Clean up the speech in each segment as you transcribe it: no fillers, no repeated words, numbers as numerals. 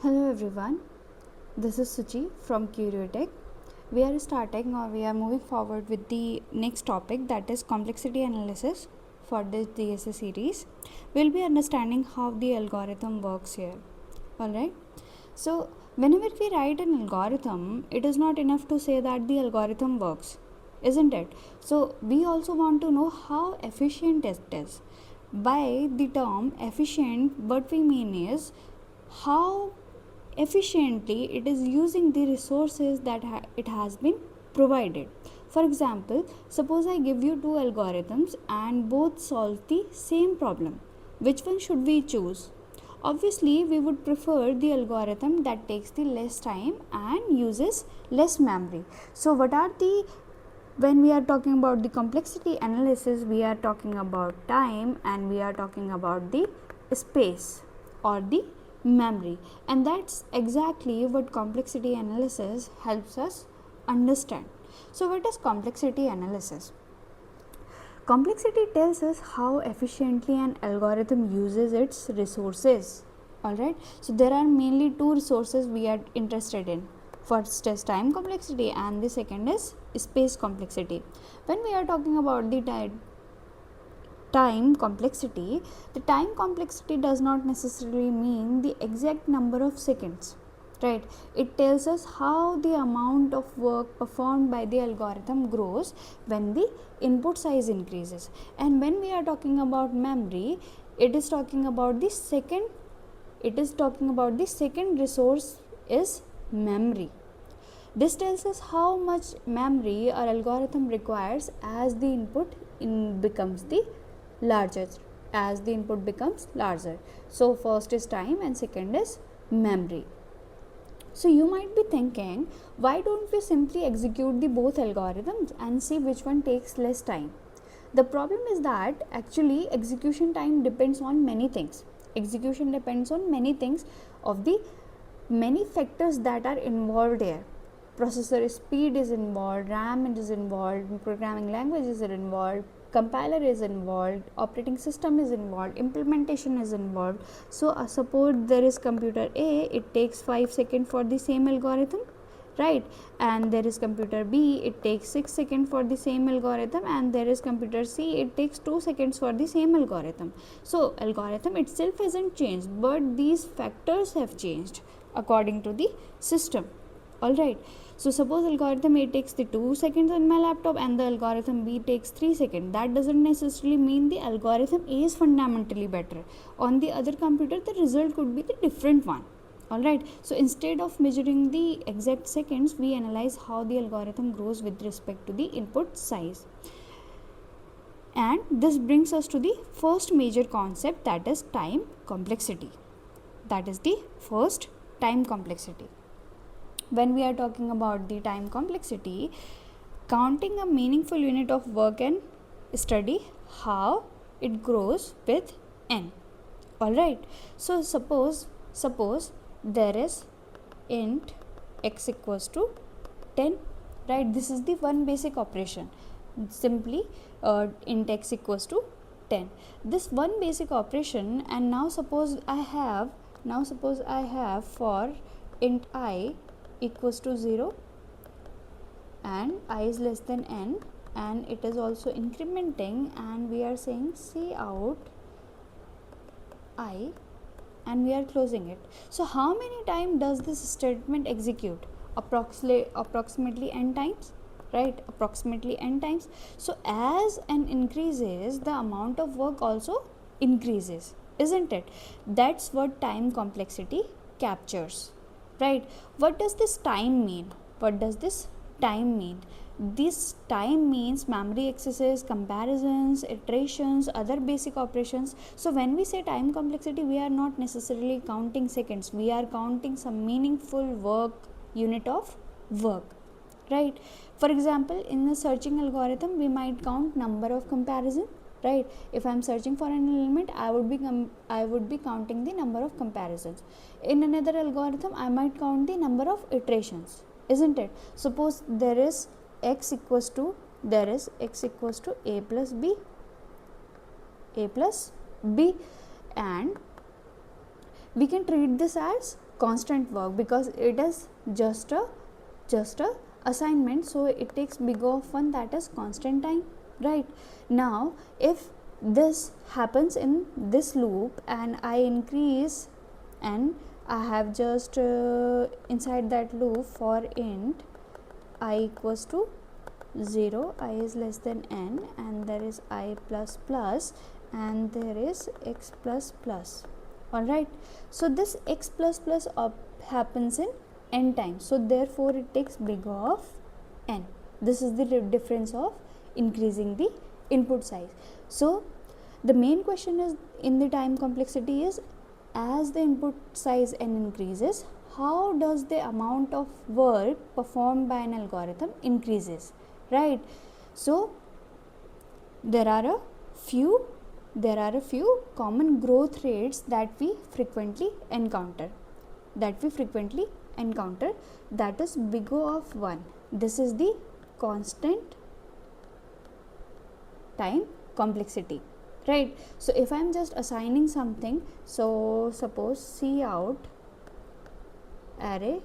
Hello everyone, this is Suchi from Curiotech. We are moving forward with the next topic, that is complexity analysis for this DSA series. We'll be understanding how the algorithm works here. Alright, so whenever we write an algorithm, it is not enough to say that the algorithm works, isn't it? So we also want to know how efficient it is. By the term efficient, what we mean is how efficiently it is using the resources that it has been provided. For example, suppose I give you two algorithms and both solve the same problem. Which one should we choose? Obviously, we would prefer the algorithm that takes the less time and uses less memory. So what are the when we are talking about the complexity analysis, we are talking about time and we are talking about the space or the memory, and that's exactly what complexity analysis helps us understand. So what is complexity analysis? Complexity tells us how efficiently an algorithm uses its resources. Alright, so there are mainly two resources we are interested in. First is time complexity and the second is space complexity. When we are talking about the time complexity, the time complexity does not necessarily mean the exact number of seconds, right? It tells us how the amount of work performed by the algorithm grows when the input size increases. And when we are talking about memory, it is talking about the second resource is memory. This tells us how much memory our algorithm requires as the input becomes the larger So first is time and second is memory. So you might be thinking, why don't we simply execute the both algorithms and see which one takes less time? The problem is that actually execution time depends on many things. Execution depends on many things of the many factors that are involved here. Processor speed is involved, RAM is involved, programming languages are involved, compiler is involved, operating system is involved, implementation is involved. So suppose there is computer A, it takes 5 seconds for the same algorithm, right? And there is computer B, it takes 6 seconds for the same algorithm, and there is computer C, it takes 2 seconds for the same algorithm. So algorithm itself hasn't changed, but these factors have changed according to the system. Alright, so suppose algorithm A takes the 2 seconds on my laptop and the algorithm B takes 3 seconds. That doesn't necessarily mean the algorithm A is fundamentally better. On the other computer, the result could be the different one. Alright, so instead of measuring the exact seconds, we analyze how the algorithm grows with respect to the input size. And this brings us to the first major concept, that is time complexity. That is the first time complexity. When we are talking about the time complexity, counting a meaningful unit of work and study how it grows with n. Alright, so suppose there is int x equals to 10, right? This is the one basic operation, simply int x equals to 10. This one basic operation, and now suppose I have for int I equals to 0 and I is less than n, and it is also incrementing, and we are saying cout I, and we are closing it. So how many times does this statement execute? Approximately n times, right? Approximately n times. So as n increases, the amount of work also increases, isn't it? That's what time complexity captures, right? What does this time mean? This time means memory accesses, comparisons, iterations, other basic operations. So when we say time complexity, we are not necessarily counting seconds, we are counting some meaningful unit of work, right? For example, in the searching algorithm, we might count number of comparison, right? If I am searching for an element, I would be counting the number of comparisons. In another algorithm, I might count the number of iterations, isn't it? Suppose there is x equals to a plus b, and we can treat this as constant work, because it is just a assignment, so it takes big O of 1, that is constant time, right? Now if this happens in this loop and I increase, and I have just inside that loop for int I equals to 0, I is less than n, and there is I plus plus, and there is x plus plus. Alright, so this x plus plus happens in n times, so therefore it takes big O of n. This is the difference of increasing the input size. So the main question is in the time complexity is, as the input size n increases, how does the amount of work performed by an algorithm increases, right? So there are a few common growth rates that we frequently encounter, that is big O of 1. This is the constant time complexity, right? So if I am just assigning something, so suppose cout array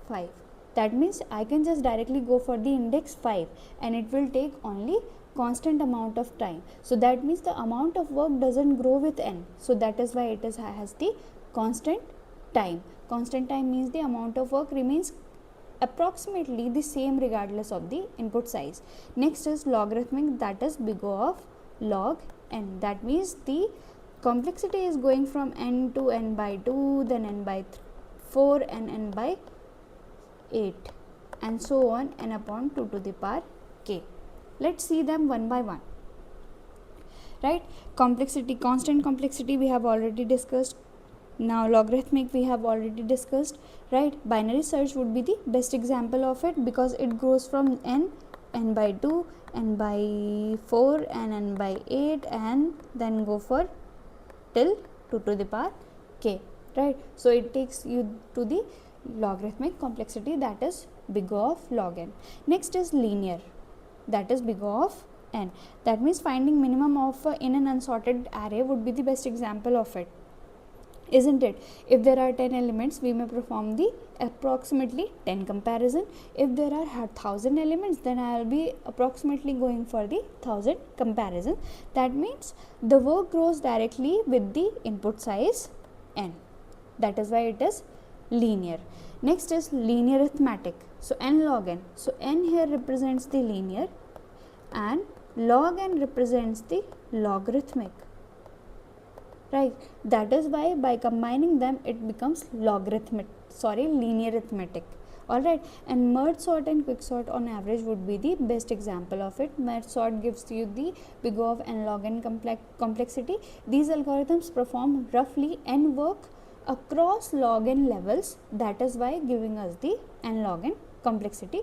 5, that means I can just directly go for the index 5 and it will take only constant amount of time. So that means the amount of work doesn't grow with n, so that is why it has the constant time. Constant time means the amount of work remains approximately the same regardless of the input size. Next is logarithmic, that is big O of log n, that means the complexity is going from n to n by 2, then n by 4 and n by 8 and so on, n upon 2 to the power k. Let's see them one by one, right? Complexity, constant complexity we have already discussed. Now logarithmic we have already discussed, right? Binary search would be the best example of it, because it grows from n by 2, n by 4 and n by 8 and then go for till 2 to the power k, right? So it takes you to the logarithmic complexity, that is big O of log n. Next is linear, that is big O of n. That means finding minimum of in an unsorted array would be the best example of it, isn't it? If there are 10 elements, we may perform the approximately 10 comparison. If there are 1000 elements, then I will be approximately going for the 1000 comparison. That means the work grows directly with the input size n. That is why it is linear. Next is linear arithmetic. So n log n. So n here represents the linear and log n represents the logarithmic, right? That is why by combining them it becomes linear arithmetic. Alright, and merge sort and quick sort on average would be the best example of it. Merge sort gives you the big O of n log n complexity. These algorithms perform roughly n work across log n levels, that is why giving us the n log n complexity.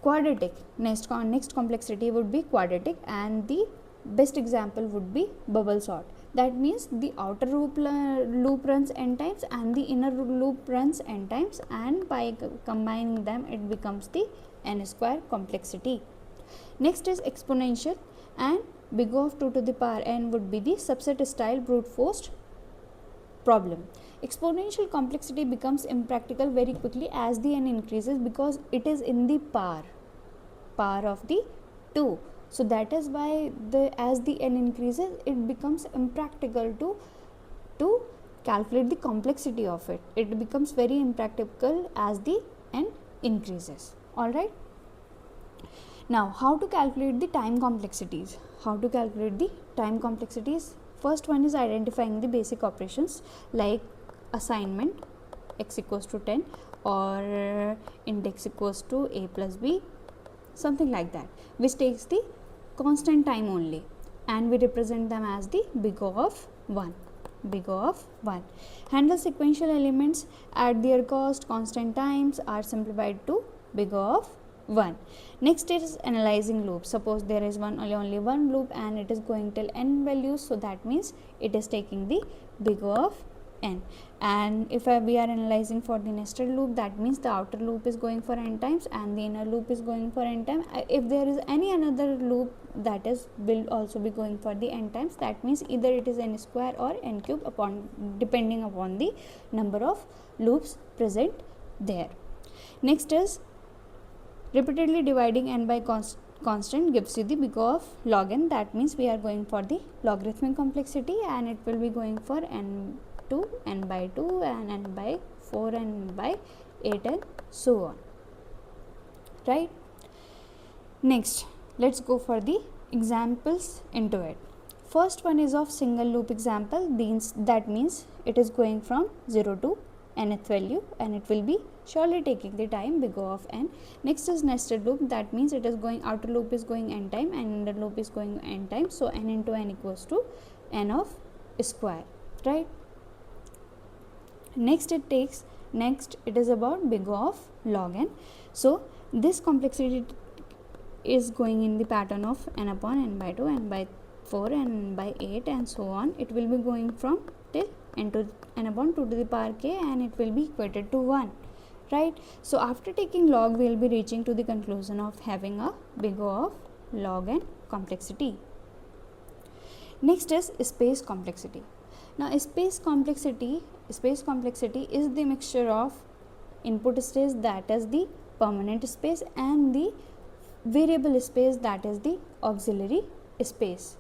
Quadratic, next complexity would be quadratic, and the best example would be bubble sort. That means the outer loop runs n times and the inner loop runs n times, and by combining them it becomes the n square complexity. Next is exponential, and big O of 2 to the power n would be the subset style brute force problem. Exponential complexity becomes impractical very quickly as the n increases, because it is in the power of the 2. So that is why as the n increases, it becomes impractical to calculate the complexity of it. It becomes very impractical as the n increases. All right. Now, how to calculate the time complexities? First one is identifying the basic operations like assignment x equals to 10 or index equals to a plus b, something like that, which takes the constant time only, and we represent them as the big O of 1. Handle sequential elements at their cost constant times are simplified to big O of 1. Next is analyzing loops. Suppose there is only one loop and it is going till n values, so that means it is taking the big O of n. And if we are analyzing for the nested loop, that means the outer loop is going for n times and the inner loop is going for n times. If there is any another loop that is will also be going for the n times, that means either it is n square or n cube upon depending upon the number of loops present there. Next is repeatedly dividing n by constant gives you the big O of log n. That means we are going for the logarithmic complexity and it will be going for n to n by 2 and n by 4 and n by 8 and so on, right? Next, let's go for the examples into it. First one is of single loop example. That means it is going from 0 to nth value and it will be surely taking the time big O of n. Next is nested loop. That means it is going, outer loop is going n time and inner loop is going n time. So n into n equals to n of square, right? Next it is about big O of log n. So this complexity is going in the pattern of n upon n by 2, n by 4 and n by 8 and so on. It will be going from till n upon 2 to the power k and it will be equated to 1, right? So after taking log, we will be reaching to the conclusion of having a big O of log n complexity. Next is space complexity. Now space complexity is the mixture of input space, that is the permanent space, and the variable space, that is the auxiliary space.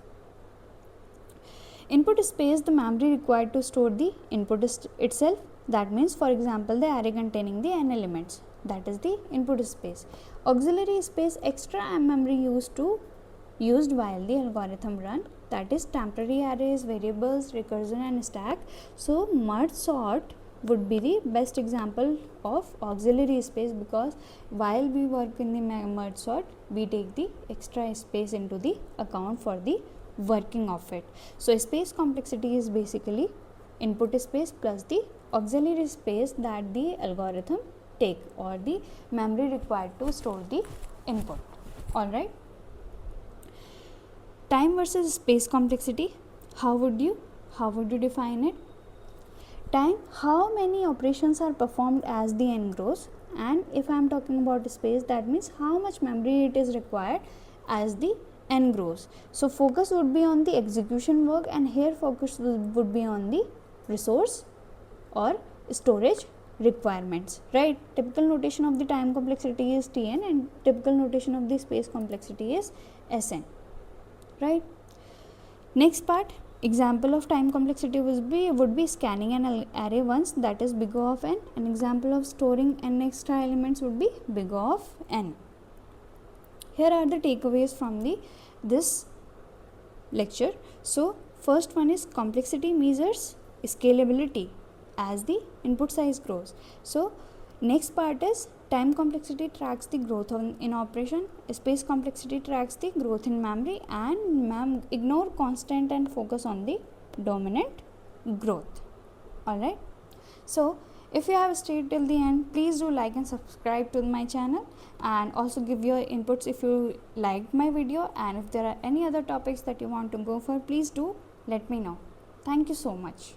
Input space, the memory required to store the input itself. That means, for example, the array containing the n elements, that is the input space. Auxiliary space, extra memory used while the algorithm run, that is temporary arrays, variables, recursion and stack. So merge sort would be the best example of auxiliary space, because while we work in the merge sort, we take the extra space into the account for the working of it. So space complexity is basically input space plus the auxiliary space that the algorithm take, or the memory required to store the input. All right. Time versus space complexity. How would you define it? Time, how many operations are performed as the n grows, and if I am talking about space, that means how much memory it is required as the n grows. So focus would be on the execution work, and here focus would be on the resource or storage requirements, right? Typical notation of the time complexity is Tn and typical notation of the space complexity is Sn, right? Next part, example of time complexity would be scanning an array once, that is big O of n. An example of storing n extra elements would be big O of n. Here are the takeaways from this lecture. So first one is complexity measures scalability as the input size grows. So next part is time complexity tracks the growth in operation, space complexity tracks the growth in memory, and ignore constant and focus on the dominant growth. Alright. So if you have stayed till the end, please do like and subscribe to my channel, and also give your inputs if you liked my video, and if there are any other topics that you want to go for, please do let me know. Thank you so much.